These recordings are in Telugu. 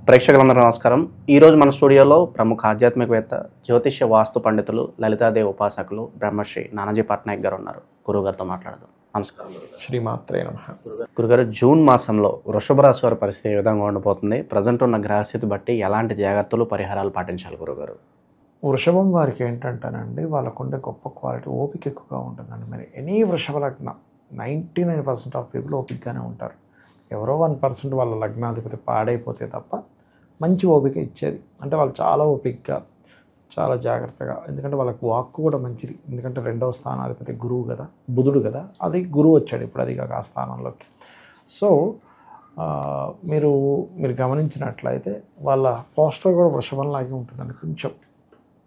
ప్రేక్షకులందరూ నమస్కారం. ఈరోజు మన స్టూడియోలో ప్రముఖ ఆధ్యాత్మికవేత్త, జ్యోతిష్య వాస్తు పండితులు, లలితాదేవి ఉపాసకులు బ్రహ్మశ్రీ నానాజీ పట్నాయక్ గారు ఉన్నారు. గురుగారితో మాట్లాడదాం. నమస్కారం. శ్రీమాత్రే నమః. గురుగారు, జూన్ మాసంలో వృషభ రాశి వారి పరిస్థితి ఏ విధంగా ఉండబోతుంది? ప్రజెంట్ ఉన్న గ్రహస్థితి బట్టి ఎలాంటి జాగ్రత్తలు, పరిహారాలు పాటించాలి గురుగారు? వృషభం వారికి ఏంటంటానండి, వాళ్ళకుండే గొప్ప క్వాలిటీ ఓపిక ఎక్కువగా ఉంటుందండి. మరి ఎనీ వృషభ లగ్నం 99% ఆఫ్ పీపుల్ ఓపికగానే ఉంటారు. ఎవరో 1% వాళ్ళ లగ్నాధిపతి పాడైపోతే తప్ప మంచి ఓపిక ఇచ్చేది. అంటే వాళ్ళు చాలా ఓపికగా, చాలా జాగ్రత్తగా, ఎందుకంటే వాళ్ళకి వాక్కు కూడా మంచిది. ఎందుకంటే 2వ స్థానాధిపతి గురువు కదా, బుధుడు కదా, అది గురువు వచ్చాడు ఇప్పుడు అది కాక ఆ స్థానంలోకి. సో మీరు గమనించినట్లయితే వాళ్ళ పోస్టర్ కూడా వృషభంలాగే ఉంటుందండి. కొంచెం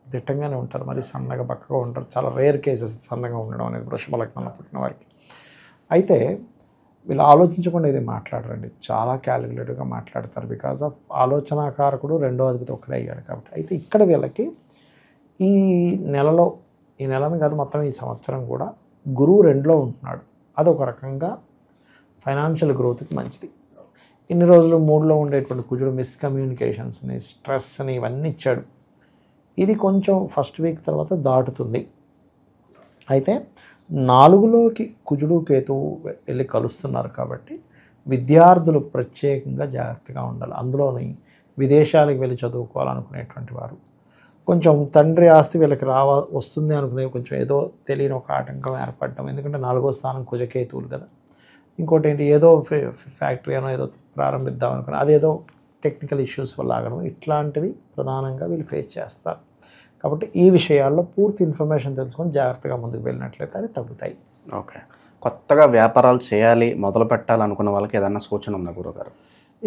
దిట్టంగానే ఉంటారు, మరి సన్నగా బక్కగా ఉంటారు. చాలా రేర్ కేసెస్ సన్నగా ఉండడం అనేది వృషభ లగ్నంలో పుట్టిన వారికి. అయితే వీళ్ళు ఆలోచించకుండా ఇది మాట్లాడరండి, చాలా క్యాలిక్యులేటివ్గా మాట్లాడతారు. బికాజ్ ఆఫ్ ఆలోచనాకారకుడు 2వ అధిపతి ఒక్కడే అయ్యాడు కాబట్టి. అయితే ఇక్కడ వీళ్ళకి ఈ నెలను కాదు మొత్తం ఈ సంవత్సరం కూడా గురువు 2లో ఉంటున్నాడు. అదొక రకంగా ఫైనాన్షియల్ గ్రోత్కి మంచిది. ఇన్ని రోజులు 3లో ఉండేటువంటి కుజుడు మిస్కమ్యూనికేషన్స్ని, స్ట్రెస్ని ఇవన్నీ ఇచ్చాడు. ఇది కొంచెం ఫస్ట్ వీక్ తర్వాత దాటుతుంది. అయితే 4లోకి కుజుడు కేతువు వెళ్ళి కలుస్తున్నారు కాబట్టి విద్యార్థులు ప్రత్యేకంగా జాగ్రత్తగా ఉండాలి. అందులోని విదేశాలకు వెళ్ళి చదువుకోవాలనుకునేటువంటి వారు, కొంచెం తండ్రి ఆస్తి వీళ్ళకి వస్తుంది అనుకునే కొంచెం ఏదో తెలియని ఒక ఆటంకం ఏర్పడటం. ఎందుకంటే 4వ స్థానం కుజకేతువులు కదా. ఇంకోటి ఏంటి, ఏదో ఫ్యాక్టరీ అనో ఏదో ప్రారంభిద్దాం అనుకుని అదేదో టెక్నికల్ ఇష్యూస్ వల్ల ఆగడం, ఇట్లాంటివి ప్రధానంగా వీళ్ళు ఫేస్ చేస్తారు. కాబట్టి ఈ విషయాల్లో పూర్తి ఇన్ఫర్మేషన్ తెలుసుకొని జాగ్రత్తగా ముందుకు వెళ్ళినట్లయితే అది తగ్గుతాయి. ఓకే. కొత్తగా వ్యాపారాలు చేయాలి, మొదలు పెట్టాలనుకున్న వాళ్ళకి ఏదైనా సూచన ఉందా గురుగారు?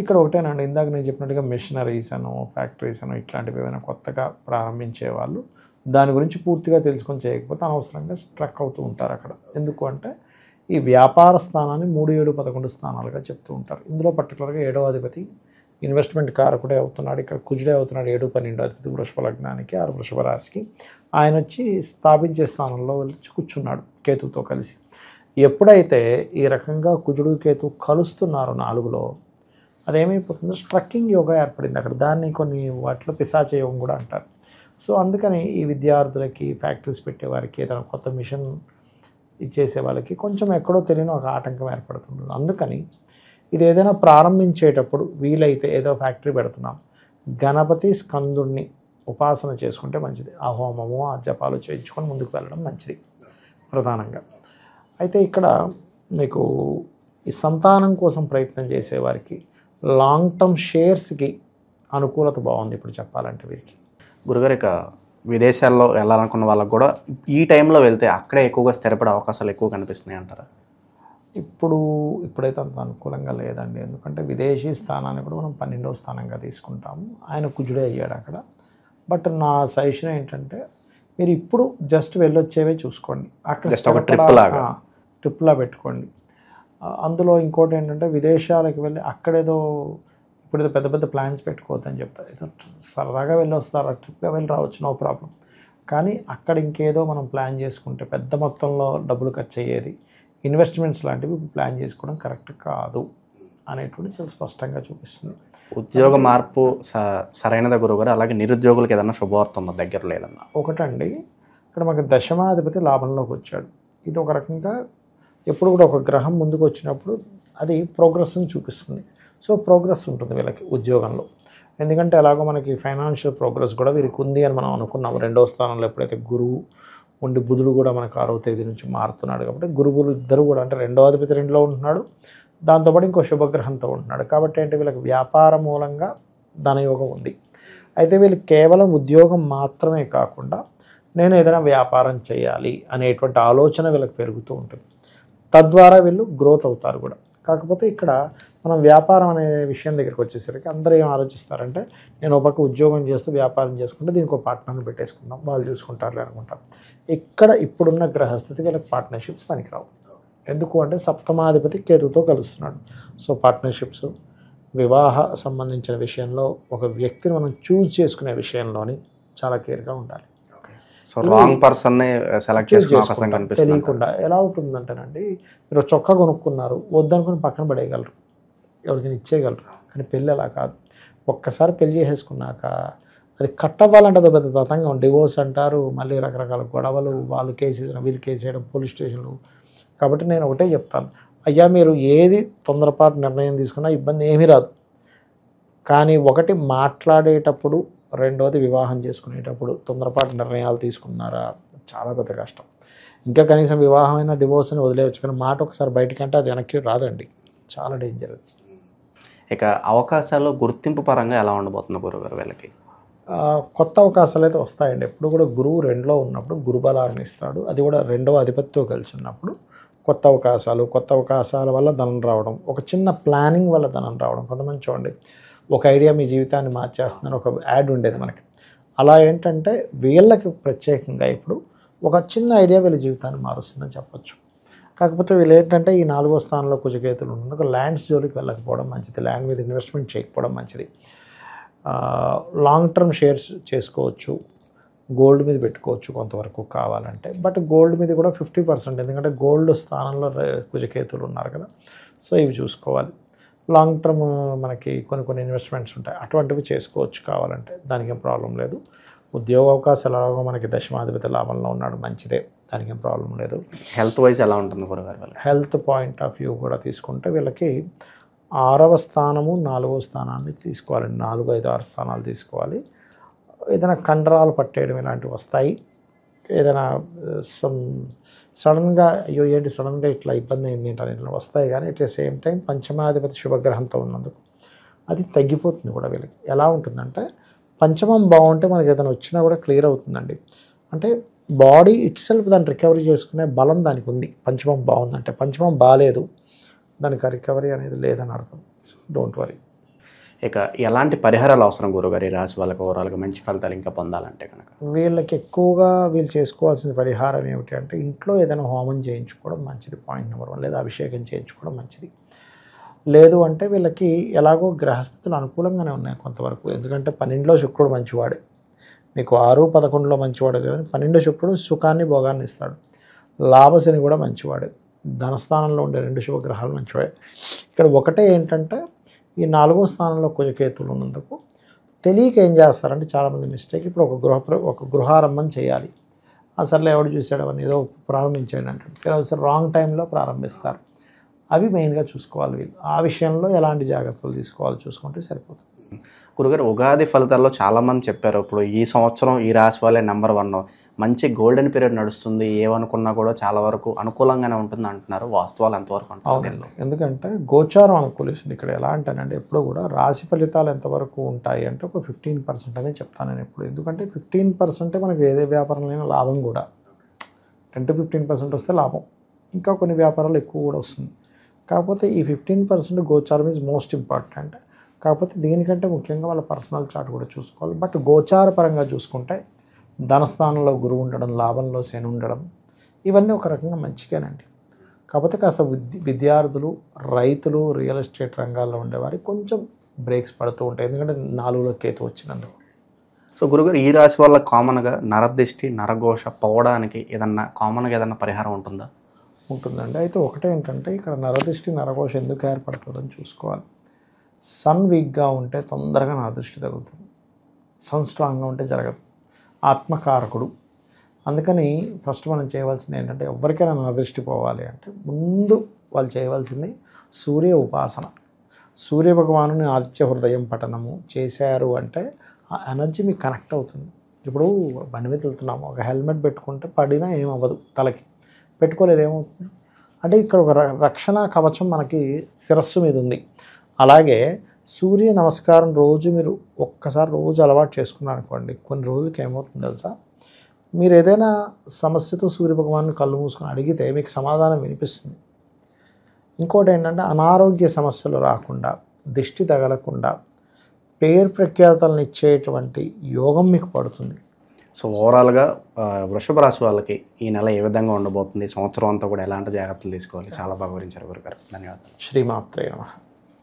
ఇక్కడ ఒకటేనండి, ఇందాక నేను చెప్పినట్టుగా మిషనరీస్ అను, ఫ్యాక్టరీస్ అను, ఇట్లాంటివి ఏమైనా కొత్తగా ప్రారంభించే వాళ్ళు దాని గురించి పూర్తిగా తెలుసుకొని చేయకపోతే అనవసరంగా స్ట్రక్ అవుతూ ఉంటారు అక్కడ. ఎందుకు అంటే ఈ వ్యాపార స్థానాన్ని 3, 7, 11 స్థానాలుగా చెప్తూ ఉంటారు. ఇందులో పర్టికులర్గా 7వ అధిపతి ఇన్వెస్ట్మెంట్ కారకుడే అవుతున్నాడు. ఇక్కడ కుజుడే అవుతున్నాడు. 7, 12 అధిపతి వృషభ లగ్నానికి, ఆ వృషభ రాశికి. ఆయన వచ్చి స్థాపించే స్థానంలో వచ్చి కూర్చున్నాడు కేతువుతో కలిసి. ఎప్పుడైతే ఈ రకంగా కుజుడు కేతు కలుస్తున్నారు 4లో, అదేమైపోతుందో స్ట్రక్కింగ్ యోగా ఏర్పడింది అక్కడ. దాన్ని కొన్ని వాటిలో పిశాచ యోగం కూడా అంటారు. సో అందుకని ఈ విద్యార్థులకి, ఫ్యాక్టరీస్ పెట్టేవారికి, ఏదైనా కొత్త మిషన్ ఇచ్చేసే వాళ్ళకి కొంచెం ఎక్కడో తెలియని ఒక ఆటంకం ఏర్పడుతుంటుంది. అందుకని ఇది ఏదైనా ప్రారంభించేటప్పుడు వీలైతే, ఏదో ఫ్యాక్టరీ పెడుతున్నాం, గణపతి స్కందుణ్ణి ఉపాసన చేసుకుంటే మంచిది. ఆ హోమము, ఆ జపాలు చేయించుకొని ముందుకు వెళ్ళడం మంచిది ప్రధానంగా. అయితే ఇక్కడ మీకు ఈ సంతానం కోసం ప్రయత్నం చేసేవారికి లాంగ్ టర్మ్ షేర్స్కి అనుకూలత బాగుంది ఇప్పుడు చెప్పాలంటే వీరికి. గురుగారు, ఇక విదేశాల్లో వెళ్ళాలనుకున్న వాళ్ళకు కూడా ఈ టైంలో వెళ్తే అక్కడే ఎక్కువగా స్థిరపడే అవకాశాలు ఎక్కువ కనిపిస్తున్నాయి అంటారా? ఇప్పుడైతే అంత అనుకూలంగా లేదండి. ఎందుకంటే విదేశీ స్థానాన్ని కూడా మనం 12వ స్థానంగా తీసుకుంటాము. ఆయన కుజుడే అయ్యాడు అక్కడ. బట్ నా సజెషన్ ఏంటంటే మీరు ఇప్పుడు జస్ట్ వెళ్ళొచ్చేవే చూసుకోండి. అక్కడ ట్రిప్లా పెట్టుకోండి. అందులో ఇంకోటి ఏంటంటే విదేశాలకు వెళ్ళి అక్కడేదో ఇప్పుడు పెద్ద పెద్ద ప్లాన్స్ పెట్టుకోవద్దని చెప్తారు. ఏదో సరదాగా వెళ్ళి వస్తారు, ట్రిప్గా వెళ్ళి రావచ్చు, నో ప్రాబ్లం. కానీ అక్కడ ఇంకేదో మనం ప్లాన్ చేసుకుంటే పెద్ద మొత్తంలో డబ్బులు ఖర్చు అయ్యేది, ఇన్వెస్ట్మెంట్స్ లాంటివి ప్లాన్ చేసుకోవడం కరెక్ట్ కాదు అనేటువంటి చాలా స్పష్టంగా చూపిస్తుంది. ఉద్యోగ మార్పు సరైనదా గురుగారు? అలాగే నిరుద్యోగులకు ఏదన్నా శుభవార్త ఉందా దగ్గరలో ఏదన్నా? ఒకటండి, ఇక్కడ మనకి దశమాధిపతి లాభంలోకి వచ్చాడు. ఇది ఒక రకంగా ఎప్పుడు కూడా ఒక గ్రహం ముందుకు వచ్చినప్పుడు అది ప్రోగ్రెస్ని చూపిస్తుంది. సో ప్రోగ్రెస్ ఉంటుంది వీళ్ళకి ఉద్యోగంలో. ఎందుకంటే ఎలాగో మనకి ఫైనాన్షియల్ ప్రోగ్రెస్ కూడా వీరికి ఉంది అని మనం అనుకున్నాము. 2వ స్థానంలో ఎప్పుడైతే గురువు ఉండి, బుధుడు కూడా మనకు 6వ తేదీ నుంచి మారుతున్నాడు కాబట్టి గురువులు ఇద్దరు కూడా, అంటే 2వ అధిపతి 2లో ఉంటున్నాడు, దాంతోపాటు ఇంకో శుభగ్రహంతో ఉంటున్నాడు. కాబట్టి ఏంటి, వీళ్ళకి వ్యాపార మూలంగా ధనయోగం ఉంది. అయితే వీళ్ళు కేవలం ఉద్యోగం మాత్రమే కాకుండా నేను ఏదైనా వ్యాపారం చేయాలి అనేటువంటి ఆలోచన వీళ్ళకి పెరుగుతూ ఉంటుంది. తద్వారా వీళ్ళు గ్రోత్ అవుతారు కూడా. కాకపోతే ఇక్కడ మనం వ్యాపారం అనే విషయం దగ్గరికి వచ్చేసరికి అందరూ ఏం ఆలోచిస్తారంటే, నేను ఒక పక్క ఉద్యోగం చేస్తూ వ్యాపారం చేసుకుంటే దీనికి ఒక పార్ట్నర్ని పెట్టేసుకుందాం, వాళ్ళు చూసుకుంటారులే అనుకుంటాం. ఇక్కడ ఇప్పుడున్న గ్రహస్థితి వీళ్ళకి పార్ట్నర్షిప్స్ పనికిరావు. ఎందుకు అంటే సప్తమాధిపతి కేతుతో కలుస్తున్నాడు. సో పార్ట్నర్షిప్స్, వివాహ సంబంధించిన విషయంలో ఒక వ్యక్తిని మనం చూజ్ చేసుకునే విషయంలోని చాలా కేర్గా ఉండాలి. సో రాంగ్ పర్సన్ని సెలెక్ట్ చేసుకునే అవకాశం కనిపిస్తుంది. తెలియకుండా ఎలా ఉంటుందంటేనండి, మీరు చొక్కా కొనుక్కున్నారు, వద్దనుకుని పక్కన పడేయగలరు, ఎవరికైనా ఇచ్చేయగలరు. కానీ పెళ్ళి అలా కాదు. ఒక్కసారి పెళ్లి చేసేసుకున్నాక అది కట్ అవ్వాలంటే అది పెద్ద తతంగం. డివోర్స్ అంటారు, మళ్ళీ రకరకాల గొడవలు, వాళ్ళు కేసేసిన వీళ్ళు కేసేయడం, పోలీస్ స్టేషన్లు. కాబట్టి నేను ఒకటే చెప్తాను, అయ్యా మీరు ఏది తొందరపాటు నిర్ణయం తీసుకున్నా ఇబ్బంది ఏమీ రాదు. కానీ ఒకటి మాట్లాడేటప్పుడు, రెండోది వివాహం చేసుకునేటప్పుడు తొందరపాటు నిర్ణయాలు తీసుకున్నారా చాలా పెద్ద కష్టం. ఇంకా కనీసం వివాహమైన డివోర్స్ అని వదిలేయచ్చు, కానీ మాట ఒకసారి బయటకంటే అది వెనక్కి రాదండి, చాలా డేంజర్ అది. ఇక అవకాశాలు గుర్తింపు పరంగా ఎలా ఉండబోతుంది గురుగారు వీళ్ళకి? కొత్త అవకాశాలు అయితే వస్తాయండి. ఎప్పుడు కూడా గురువు 2లో ఉన్నప్పుడు గురుబలాన్ని ఇస్తాడు, అది కూడా 2వ అధిపతితో కలిసి ఉన్నప్పుడు కొత్త అవకాశాల వల్ల ధనం రావడం, ఒక చిన్న ప్లానింగ్ వల్ల ధనం రావడం. కొంతమంది చూడండి, ఒక ఐడియా మీ జీవితాన్ని మార్చేస్తుందని ఒక యాడ్ ఉండేది మనకి. అలా ఏంటంటే వీళ్ళకి ప్రత్యేకంగా ఇప్పుడు ఒక చిన్న ఐడియా వీళ్ళ జీవితాన్ని మారుస్తుందని చెప్పొచ్చు. కాకపోతే వీళ్ళు ఏంటంటే ఈ 4వ స్థానంలో కుజకేతులు ఉన్నందుకు ల్యాండ్స్ జోలికి వెళ్ళకపోవడం మంచిది, ల్యాండ్ మీద ఇన్వెస్ట్మెంట్ చేయకపోవడం మంచిది. లాంగ్ టర్మ్ షేర్స్ చేసుకోవచ్చు, గోల్డ్ మీద పెట్టుకోవచ్చు కొంతవరకు కావాలంటే. బట్ గోల్డ్ మీద కూడా 50%, ఎందుకంటే గోల్డ్ స్థానంలో కుజకేతులు ఉన్నారు కదా, సో ఇవి చూసుకోవాలి. లాంగ్ టర్మ్ మనకి కొన్ని ఇన్వెస్ట్మెంట్స్ ఉంటాయి, అటువంటివి చేసుకోవచ్చు కావాలంటే, దానికి ఏం ప్రాబ్లం లేదు. ఉద్యోగ అవకాశాలు ఎలాగో మనకి దశమాధిపతి లాభంలో ఉన్నాడు, మంచిదే, దానికి ఏం ప్రాబ్లం లేదు. హెల్త్ వైజ్ ఎలా ఉంటుంది గురుగారు? హెల్త్ పాయింట్ ఆఫ్ వ్యూ కూడా తీసుకుంటే వీళ్ళకి 6వ స్థానము 4వ స్థానాన్ని తీసుకోవాలి, 4, 5, 6 స్థానాలు తీసుకోవాలి. ఏదైనా కండరాలు పట్టేయడం ఇలాంటివి వస్తాయి. ఏదైనా సడన్గా అయ్యో ఏంటి సడన్గా ఇట్లా ఇబ్బంది అయింది ఏంటని ఇట్లా వస్తాయి, కానీ అట్ ద సేమ్ టైం పంచమాధిపతి శుభగ్రహంతో ఉన్నందుకు అది తగ్గిపోతుంది కూడా వీళ్ళకి. ఎలా ఉంటుందంటే పంచమం బాగుంటే మనకి ఏదైనా వచ్చినా కూడా క్లియర్ అవుతుందండి. అంటే బాడీ ఇట్ సెల్ఫ్ దాన్ని రికవరీ చేసుకునే బలం దానికి ఉంది. పంచమం బాగుందంటే, పంచమం బాగాలేదు దానికి రికవరీ అనేది లేదని అర్థం. Don't worry. ఇక ఎలాంటి పరిహారాలు అవసరం గురుగారు ఈ రాశి వాళ్ళకి ఓవరాల్గా మంచి ఫలితాలు ఇంకా పొందాలంటే కనుక? వీళ్ళకి ఎక్కువగా వీళ్ళు చేసుకోవాల్సిన పరిహారం ఏమిటి అంటే ఇంట్లో ఏదైనా హోమం చేయించుకోవడం మంచిది, పాయింట్ నెంబర్ 1. లేదా అభిషేకం చేయించుకోవడం మంచిది. లేదు అంటే వీళ్ళకి ఎలాగో గ్రహస్థితులు అనుకూలంగానే ఉన్నాయి కొంతవరకు, ఎందుకంటే 12లో శుక్రుడు మంచివాడే, మీకు 6, 11లో మంచివాడు కదా. 12 శుక్రుడు సుఖాన్ని భోగాన్ని ఇస్తాడు, లాభశని కూడా మంచివాడే, ధనస్థానంలో ఉండే 2 శుభగ్రహాలు మంచివాడే. ఇక్కడ ఒకటే ఏంటంటే ఈ 4వ స్థానంలో కుజకేతులు ఉన్నందుకు తెలియక ఏం చేస్తారంటే చాలామంది మిస్టేక్, ఇప్పుడు ఒక గృహారంభం చేయాలి, అసలు ఎవడు చూసాడు అవన్నీ ఏదో ప్రారంభించండి అంటే ఒకసారి రాంగ్ టైంలో ప్రారంభిస్తారు. అవి మెయిన్గా చూసుకోవాలి వీళ్ళు. ఆ విషయంలో ఎలాంటి జాగ్రత్తలు తీసుకోవాలో చూసుకుంటే సరిపోతుంది. గురుగారు ఉగాది ఫలితాల్లో చాలామంది చెప్పారు ఇప్పుడు ఈ సంవత్సరం ఈ రాశి వాళ్ళే నెంబర్ 1, మంచి గోల్డెన్ పీరియడ్ నడుస్తుంది, ఏమనుకున్నా కూడా చాలా వరకు అనుకూలంగానే ఉంటుంది అంటున్నారు. వాస్తవాలు ఎంతవరకు అంటారు? అవునండి, ఎందుకంటే గోచారం అనుకూలిస్తుంది. ఇక్కడ ఎలా అంటానంటే ఎప్పుడు కూడా రాశి ఫలితాలు ఎంతవరకు ఉంటాయి అంటే ఒక 15% అనే చెప్తాను నేను ఎప్పుడు. ఎందుకంటే 15% మనకి ఏదే వ్యాపారంలో లాభం కూడా 10 to 15% వస్తే లాభం, ఇంకా కొన్ని వ్యాపారాలు ఎక్కువ కూడా వస్తుంది. కాకపోతే ఈ 15% గోచారం ఈజ్ మోస్ట్ ఇంపార్టెంట్. కాకపోతే దీనికంటే ముఖ్యంగా వాళ్ళ పర్సనల్ చార్ట్ కూడా చూసుకోవాలి. బట్ గోచార పరంగా చూసుకుంటే ధనస్థానంలో గురువు ఉండడం, లాభంలో శని ఉండడం, ఇవన్నీ ఒక రకంగా మంచిగానండి. కాకపోతే కాస్త విద్యార్థులు, రైతులు, రియల్ ఎస్టేట్ రంగాల్లో ఉండేవారికి కొంచెం బ్రేక్స్ పడుతూ ఉంటాయి, ఎందుకంటే 4లో కేతు వచ్చినందుకు. సో గురుగారు ఈ రాశి వల్ల కామన్గా నరదిష్టి, నరఘోష పోవడానికి ఏదన్నా పరిహారం ఉంటుందా? ఉంటుందండి. అయితే ఒకటే ఏంటంటే ఇక్కడ నరదృష్టి, నరఘోష ఎందుకు ఏర్పడుతుందని చూసుకోవాలి. సన్ వీక్గా ఉంటే తొందరగా నరదృష్టి తగులుతుంది, సన్ స్ట్రాంగ్గా ఉంటే జరగదు. ఆత్మకారకుడు, అందుకని ఫస్ట్ మనం చేయవలసింది ఏంటంటే ఎవరికైనా నరదృష్టి పోవాలి అంటే ముందు వాళ్ళు చేయవలసింది సూర్య ఉపాసన. సూర్య భగవానుని ఆదిత్య హృదయం పఠనము చేశారు అంటే ఆ ఎనర్జీ మీకు కనెక్ట్ అవుతుంది. ఇప్పుడు బండి మీద వెళ్తున్నాము, ఒక హెల్మెట్ పెట్టుకుంటే పడినా ఏమవ్వదు, తలకి పెట్టుకోలేదు ఏమవుతుంది అంటే ఇక్కడ ఒక రక్షణ కవచం మనకి శిరస్సు మీద ఉంది. అలాగే సూర్య నమస్కారం రోజు మీరు ఒక్కసారి రోజు అలవాటు చేసుకున్నారు అనుకోండి, కొన్ని రోజులకి ఏమవుతుంది తెలుసా, మీరు ఏదైనా సమస్యతో సూర్యభగవాన్ని కళ్ళు మూసుకొని అడిగితే మీకు సమాధానం వినిపిస్తుంది. ఇంకోటి ఏంటంటే అనారోగ్య సమస్యలు రాకుండా, దిష్టి తగలకుండా, పేరు ప్రఖ్యాతలను ఇచ్చేటువంటి యోగం మీకు పడుతుంది. సో ఓవరాల్గా వృషభ రాశి వాళ్ళకి ఈ నెల ఏ విధంగా ఉండబోతుంది, సంవత్సరం అంతా కూడా ఎలాంటి జాగ్రత్తలు తీసుకోవాలి, చాలా బాగా వివరించారు గురుగారు. ధన్యవాదాలు. శ్రీమాత్రే నమః.